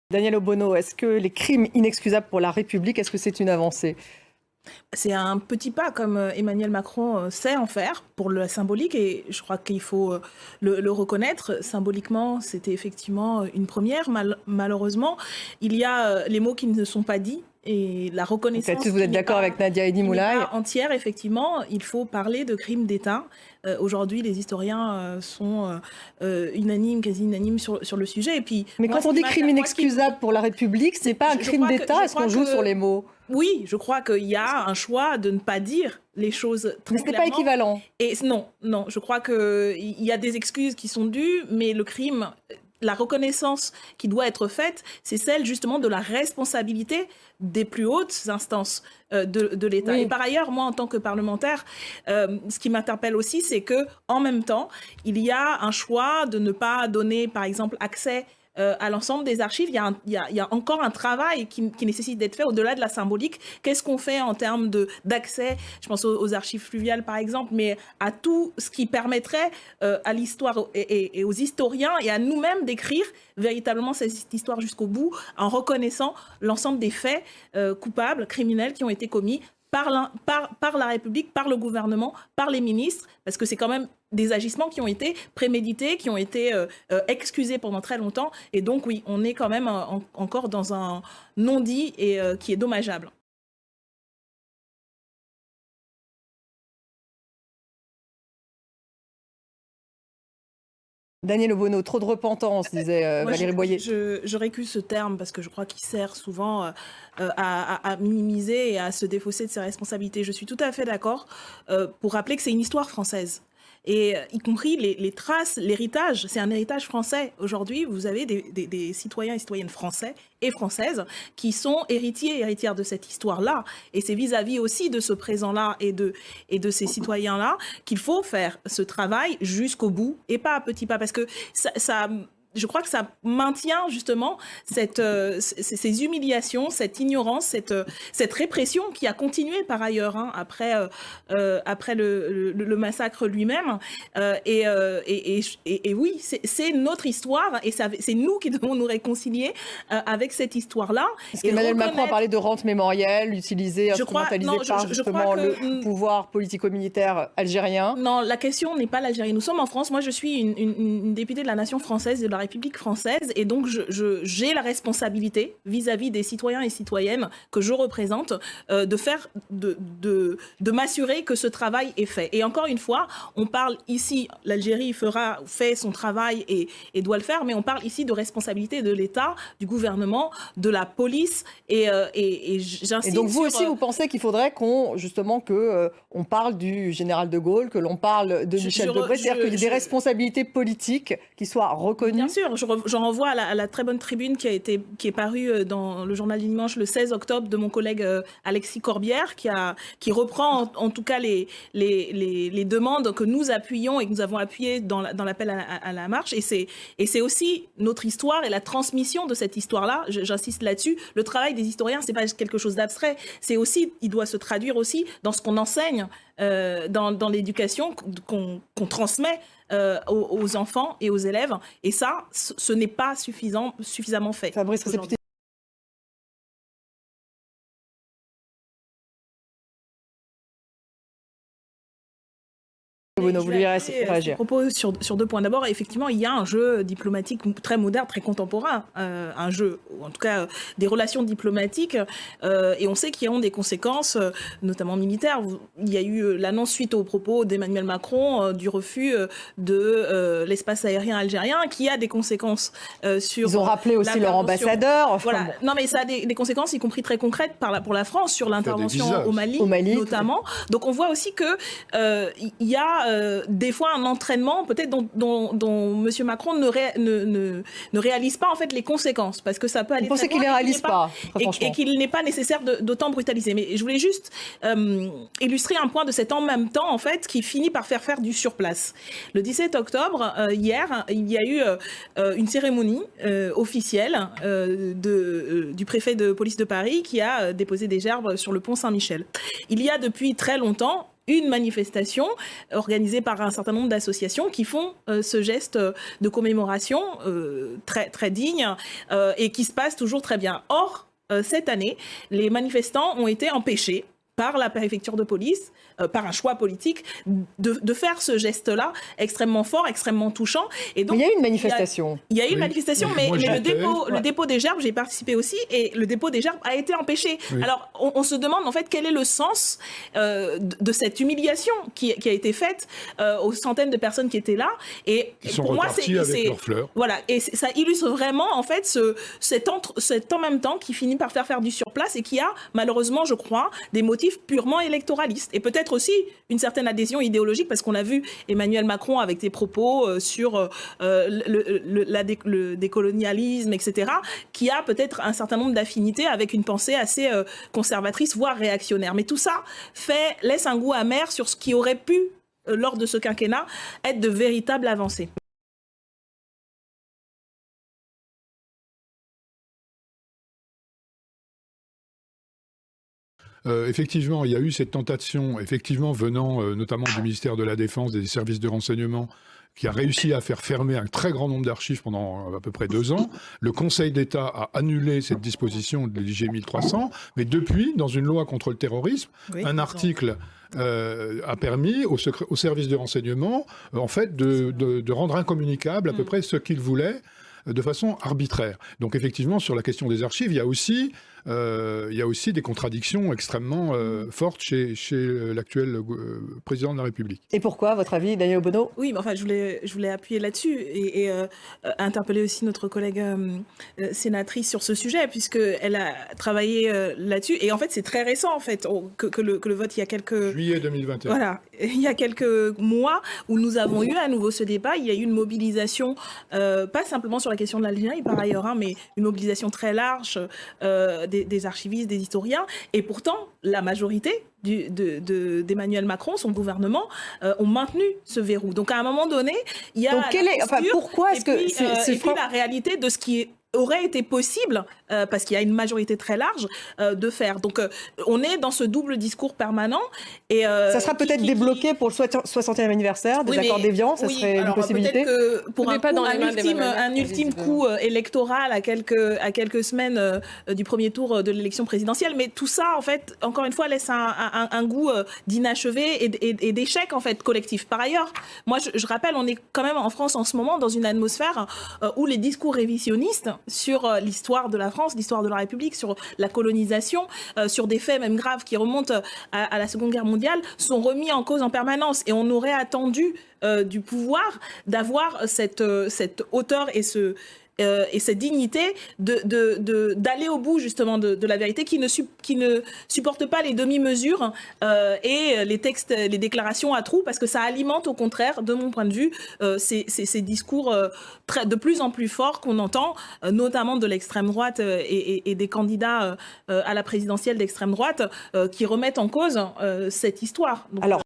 Daniel Obono, est-ce que les crimes inexcusables pour la République, est-ce que c'est une avancée? C'est un petit pas comme Emmanuel Macron sait en faire pour le symbolique et je crois qu'il faut le reconnaître. Symboliquement, c'était effectivement une première. Malheureusement, il y a les mots qui ne sont pas dits et la reconnaissance. Là-dessus, vous êtes d'accord avec Nadia Edimoulaye? Entière, effectivement, il faut parler de crimes d'État. Aujourd'hui, les historiens sont unanimes, quasi unanimes sur le sujet. Et puis, mais quand on dit crime inexcusable pour la République, c'est pas un crime d'État. Est-ce qu'on joue sur les mots? Oui, je crois qu'il y a un choix de ne pas dire les choses très clairement. Mais ce n'est pas équivalent. Et non, je crois qu'il y a des excuses qui sont dues, mais le crime, la reconnaissance qui doit être faite, c'est celle justement de la responsabilité des plus hautes instances de l'État. Oui. Et par ailleurs, moi, en tant que parlementaire, ce qui m'interpelle aussi, c'est que en même temps, il y a un choix de ne pas donner, par exemple, accès à l'ensemble des archives. Il y a encore un travail qui nécessite d'être fait au-delà de la symbolique. Qu'est-ce qu'on fait en termes d'accès, je pense aux archives fluviales par exemple, mais à tout ce qui permettrait à l'histoire et aux historiens et à nous-mêmes d'écrire véritablement cette histoire jusqu'au bout en reconnaissant l'ensemble des faits coupables, criminels qui ont été commis par la République, par le gouvernement, par les ministres, parce que c'est quand même des agissements qui ont été prémédités, qui ont été excusés pendant très longtemps. Et donc, oui, on est quand même encore dans un non-dit et qui est dommageable. Daniel Obono, trop de repentance, disait Valérie Boyer. Je récuse ce terme parce que je crois qu'il sert souvent à minimiser et à se défausser de ses responsabilités. Je suis tout à fait d'accord pour rappeler que c'est une histoire française. Et y compris les traces, l'héritage, c'est un héritage français. Aujourd'hui, vous avez des citoyens et citoyennes français et françaises qui sont héritiers et héritières de cette histoire-là. Et c'est vis-à-vis aussi de ce présent-là et de ces citoyens-là qu'il faut faire ce travail jusqu'au bout et pas à petits pas. Parce que je crois que ça maintient justement ces humiliations, cette ignorance, cette répression qui a continué par ailleurs après le massacre lui-même. Et oui, c'est notre histoire et c'est nous qui devons nous réconcilier avec cette histoire-là. Parce qu'Emmanuel Macron a parlé de rente mémorielle utilisée, instrumentalisée par justement le pouvoir politico-militaire algérien. Non, la question n'est pas l'Algérie. Nous sommes en France. Moi, je suis une députée de la nation française, de la République française, et donc j'ai la responsabilité vis-à-vis des citoyens et citoyennes que je représente de m'assurer que ce travail est fait. Et encore une fois, on parle ici, l'Algérie fait son travail et doit le faire, mais on parle ici de responsabilité de l'État, du gouvernement, de la police, et j'insiste. Et donc vous aussi, vous pensez qu'il faudrait qu'on parle du général de Gaulle, que l'on parle de Michel Debré, c'est-à-dire qu'il y ait des responsabilités politiques qui soient reconnues? Bien sûr, j'en renvoie à la très bonne tribune qui est parue dans le journal du dimanche le 16 octobre de mon collègue Alexis Corbière, qui reprend en tout cas les demandes que nous appuyons et que nous avons appuyées dans l'appel à la marche. Et c'est aussi notre histoire et la transmission de cette histoire-là. J'insiste là-dessus. Le travail des historiens, c'est pas quelque chose d'abstrait. C'est aussi, il doit se traduire aussi dans ce qu'on enseigne, dans l'éducation qu'on transmet aux enfants et aux élèves. Et ça, ce n'est pas suffisamment fait. Fabrice, vous voulez réagir? Propos sur 2 points. D'abord, effectivement, il y a un jeu diplomatique très moderne, très contemporain, un jeu, ou en tout cas des relations diplomatiques, et on sait qu'il y a des conséquences, notamment militaires. Il y a eu l'annonce suite aux propos d'Emmanuel Macron du refus de l'espace aérien algérien, qui a des conséquences sur... Ils ont rappelé aussi leur ambassadeur. Enfin, voilà. Bon. Non, mais ça a des conséquences, y compris très concrètes pour la France, sur l'intervention au Mali, notamment. Donc on voit aussi que il y a des fois un entraînement peut-être dont M. Macron ne réalise pas en fait les conséquences, parce que ça peut aller. Vous pensez qu'il ne les réalise pas, et qu'il n'est pas nécessaire d'autant brutaliser. Mais je voulais juste illustrer un point de cet en même temps en fait qui finit par faire du surplace. Le 17 octobre, hier, il y a eu une cérémonie officielle du préfet de police de Paris qui a déposé des gerbes sur le pont Saint-Michel. Il y a depuis très longtemps une manifestation organisée par un certain nombre d'associations qui font ce geste de commémoration très, très digne et qui se passe toujours très bien. Or, cette année, les manifestants ont été empêchés par la préfecture de police, par un choix politique, de faire ce geste-là extrêmement fort, extrêmement touchant. Et donc, il y a eu une manifestation. Il y a eu une manifestation, mais le dépôt des gerbes, j'ai participé aussi, et le dépôt des gerbes a été empêché. Oui. Alors, on se demande en fait quel est le sens de cette humiliation qui a été faite aux centaines de personnes qui étaient là. Et pour moi, c'est avec leurs fleurs. Voilà, et ça illustre vraiment en fait cet en même temps qui finit par faire du surplace et qui a malheureusement, je crois, des motifs purement électoralistes et peut-être aussi une certaine adhésion idéologique parce qu'on a vu Emmanuel Macron avec des propos sur le décolonialisme, etc., qui a peut-être un certain nombre d'affinités avec une pensée assez conservatrice, voire réactionnaire. Mais tout ça laisse un goût amer sur ce qui aurait pu, lors de ce quinquennat, être de véritables avancées. Effectivement, il y a eu cette tentation, effectivement venant notamment du ministère de la Défense, des services de renseignement, qui a réussi à faire fermer un très grand nombre d'archives pendant à peu près 2 ans. Le Conseil d'État a annulé cette disposition de l'IG 1300, mais depuis, dans une loi contre le terrorisme, un article a permis aux services de renseignement, en fait, de rendre incommunicable à peu près ce qu'ils voulaient de façon arbitraire. Donc effectivement, sur la question des archives, il y a aussi des contradictions extrêmement fortes chez l'actuel président de la République. Et pourquoi, à votre avis, Daniel Obono ? Oui, mais enfin, je voulais appuyer là-dessus et interpeller aussi notre collègue sénatrice sur ce sujet, puisqu'elle a travaillé là-dessus. Et en fait, c'est très récent, en fait, que le vote, il y a quelques... Juillet 2021. Voilà, il y a quelques mois où nous avons eu à nouveau ce débat. Il y a eu une mobilisation, pas simplement sur la question de l'Algérie, par ailleurs, hein, mais une mobilisation très large des archivistes, des historiens. Et pourtant, la majorité d'Emmanuel Macron, son gouvernement, ont maintenu ce verrou. Donc, à un moment donné, il y a... Donc, pourquoi est-ce que... Et puis, la réalité de ce qui aurait été possible, parce qu'il y a une majorité très large, de faire. Donc, on est dans ce double discours permanent. Et, ça sera peut-être débloqué pour le 60e anniversaire des accords d'Évian, ça serait une possibilité. Peut-être que pour un ultime coup électoral à quelques semaines du premier tour de l'élection présidentielle. Mais tout ça, en fait, encore une fois, laisse un goût d'inachevé et d'échec, en fait, collectif. Par ailleurs, moi, je rappelle, on est quand même en France en ce moment dans une atmosphère où les discours révisionnistes sur l'histoire de la France, l'histoire de la République, sur la colonisation, sur des faits même graves qui remontent à la Seconde Guerre mondiale, sont remis en cause en permanence. Et on aurait attendu du pouvoir d'avoir cette hauteur et cette dignité d'aller au bout justement de la vérité, qui ne supporte pas les demi-mesures et les textes, les déclarations à trous, parce que ça alimente au contraire, de mon point de vue, ces discours de plus en plus forts qu'on entend, notamment de l'extrême droite et des candidats à la présidentielle d'extrême droite qui remettent en cause cette histoire. Donc, alors,